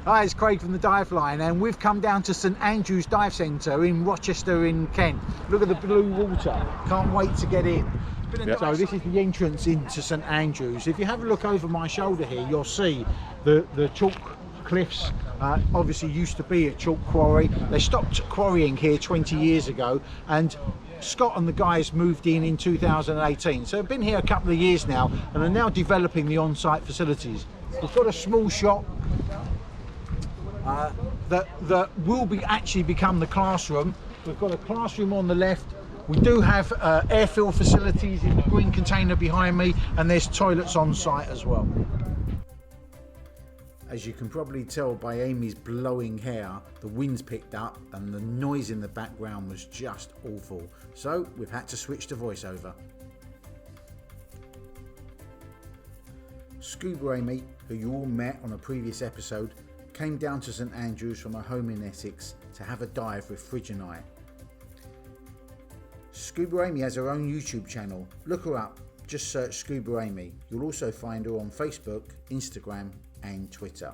Hi, it's Craig from the Dive Line, and we've come down to St Andrews Dive Centre in Rochester in Kent. Look at the blue water. Can't wait to get in. Yep. So this is the entrance into St Andrews. If you have a look over my shoulder here, you'll see the chalk cliffs. Obviously used to be a chalk quarry. They stopped quarrying here 20 years ago, and Scott and the guys moved in 2018. So they've been here a couple of years now and are now developing the on-site facilities. We've got a small shop that will actually become the classroom. We've got a classroom on the left. We do have airfill facilities in the green container behind me, and there's toilets on site as well. As you can probably tell by Amy's blowing hair, the wind's picked up and the noise in the background was just awful. So we've had to switch to voiceover. Scuba Amy, who you all met on a previous episode, came down to St Andrews from her home in Essex to have a dive with Fridge and I. Scuba Amy has her own YouTube channel. Look her up, just search Scuba Amy. You'll also find her on Facebook, Instagram and Twitter.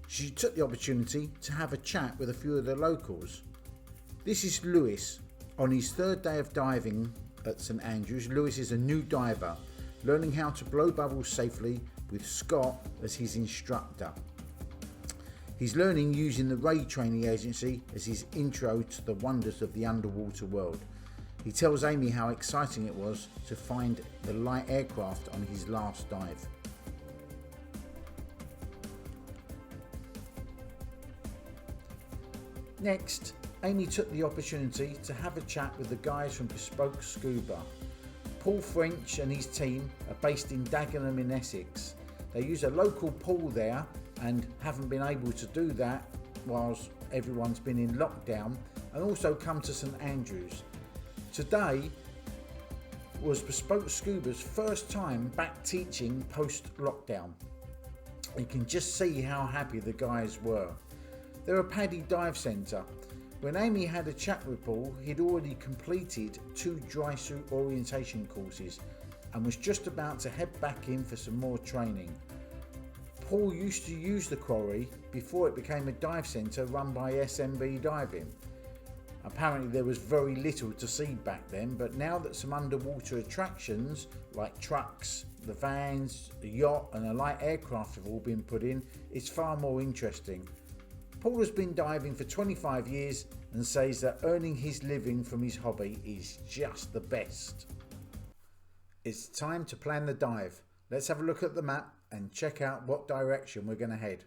She took the opportunity to have a chat with a few of the locals. This is Lewis. On his third day of diving at St Andrews, Lewis is a new diver, learning how to blow bubbles safely with Scott as his instructor. He's learning using the Ray Training Agency as his intro to the wonders of the underwater world. He tells Amy how exciting it was to find the light aircraft on his last dive. Next, Amy took the opportunity to have a chat with the guys from Bespoke Scuba. Paul French and his team are based in Dagenham in Essex. They use a local pool there and haven't been able to do that whilst everyone's been in lockdown, and also come to St Andrews. Today was Bespoke Scuba's first time back teaching post-lockdown. You can just see how happy the guys were. They're a paddy dive centre. When Amy had a chat with Paul, he'd already completed 2 dry suit orientation courses and was just about to head back in for some more training. Paul used to use the quarry before it became a dive centre run by SMB Diving. Apparently there was very little to see back then, but now that some underwater attractions like trucks, the vans, a yacht and a light aircraft have all been put in, it's far more interesting. Paul has been diving for 25 years and says that earning his living from his hobby is just the best. It's time to plan the dive. Let's have a look at the map and check out what direction we're going to head.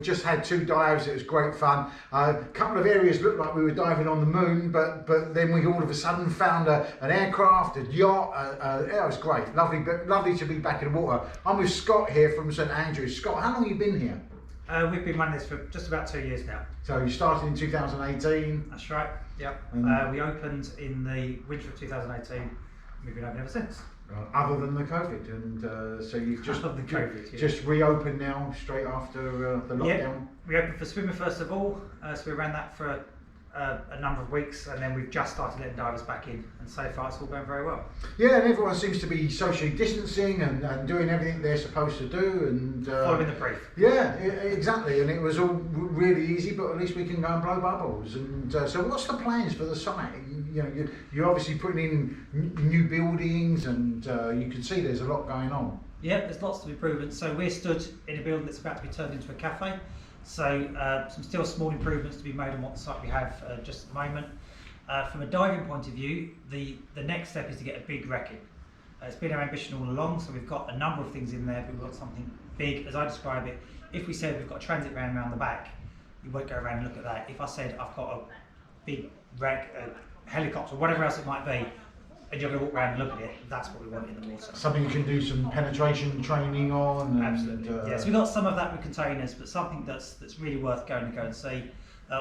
Just had 2 dives. It was great fun. A couple of areas looked like we were diving on the moon, but then we all of a sudden found an aircraft, a yacht. It was great. Lovely to be back in the water. I'm with Scott here from St Andrews. Scott, how long have you been here? We've been running this for just about 2 years now. So you started in 2018. That's right. Yep. We opened in the winter of 2018. We've been open ever since. Other than the COVID, and so you've just COVID, reopened now straight after the lockdown. Yep. We opened for swimming first of all, so we ran that for a number of weeks, and then we've just started letting divers back in, and so far it's all going very well. Yeah, and everyone seems to be socially distancing and doing everything they're supposed to do, and following the brief. Yeah, exactly, and it was all really easy, but at least we can go and blow bubbles. And so what's the plans for the site? You're obviously putting in new buildings, and you can see there's a lot going on. Yeah, there's lots of improvements. So we're stood in a building that's about to be turned into a cafe. So some still small improvements to be made on what the site we have just at the moment. From a diving point of view, the next step is to get a big wreck-in. It's been our ambition all along, so we've got a number of things in there, but we've got something big. As I describe it, if we said we've got a transit van around the back, you won't go around and look at that. If I said I've got a big wreck, a helicopter, whatever else it might be, and you're going to walk around and look at it, that's what we want in the water. Something you can do some penetration training on. Absolutely. Yes, we've got some of that with containers, but something that's really worth going to go and see.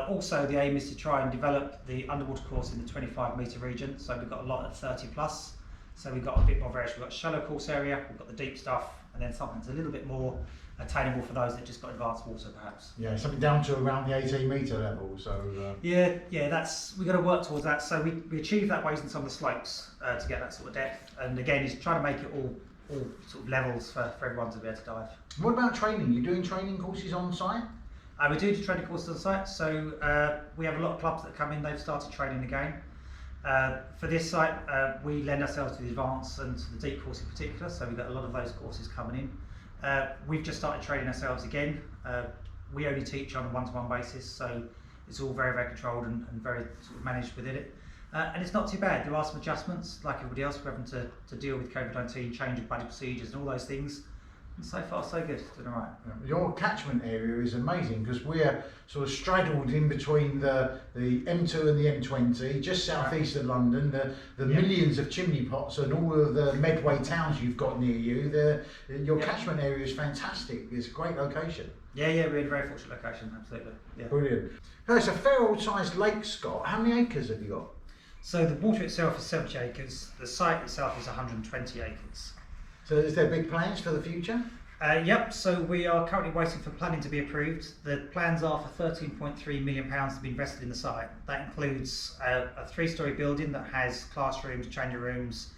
Also, the aim is to try and develop the underwater course in the 25-metre region. So we've got a lot at 30 plus. So we've got a bit more variation. We've got a shallow course area, we've got the deep stuff, and then something that's a little bit more attainable for those that just got advanced water, perhaps. Yeah, something down to around the 18-metre level. So yeah, we've got to work towards that. So we achieve that way in some of the slopes to get that sort of depth. And again, is trying to make it all sort of levels for everyone to be able to dive. What about training? You're doing training courses on site? We do training courses on site. So we have a lot of clubs that come in. They've started training again. For this site, we lend ourselves to the advanced and to the deep course in particular. So we've got a lot of those courses coming in. We've just started training ourselves again. We only teach on a one-to-one basis, so it's all very, very controlled and very sort of managed within it. And it's not too bad. There are some adjustments, like everybody else. We're having to deal with COVID-19, change of budget procedures and all those things. And so far, so good. Doing all right. Your catchment area is amazing because we're sort of straddled in between the M2 and the M20, just southeast of London. The millions of chimney pots and all of the Medway towns you've got near you. Your catchment area is fantastic. It's a great location. Yeah, we're in a very fortunate location. Absolutely. Yeah. Brilliant. Now, it's a fair old sized lake, Scott. How many acres have you got? So the water itself is 70 acres. The site itself is 120 acres. So is there big plans for the future? Yep, so we are currently waiting for planning to be approved. The plans are for £13.3 million to be invested in the site. That includes a 3-storey building that has classrooms, changing rooms,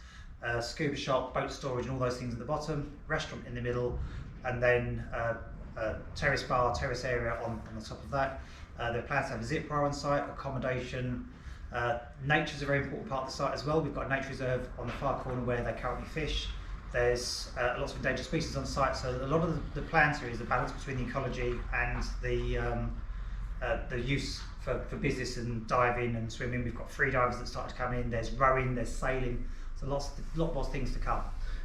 scuba shop, boat storage and all those things at the bottom, restaurant in the middle, and then a terrace bar, terrace area on the top of that. There are plans to have a zip bar on site, accommodation. Nature's a very important part of the site as well. We've got a nature reserve on the far corner where they currently fish. There's lots of endangered species on site, so a lot of the plans here is the balance between the ecology and the use for business and diving and swimming. We've got free divers that start to come in, there's rowing, there's sailing, so lot more things to come.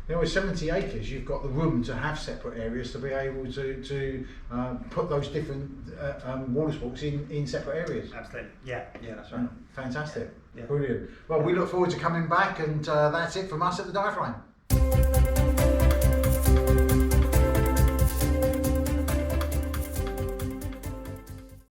Now with 70 acres, you've got the room to have separate areas to be able to put those different water sports in separate areas. Absolutely, yeah, that's right. Fantastic, yeah. Brilliant. Well, we look forward to coming back, and that's it from us at the Dive Line.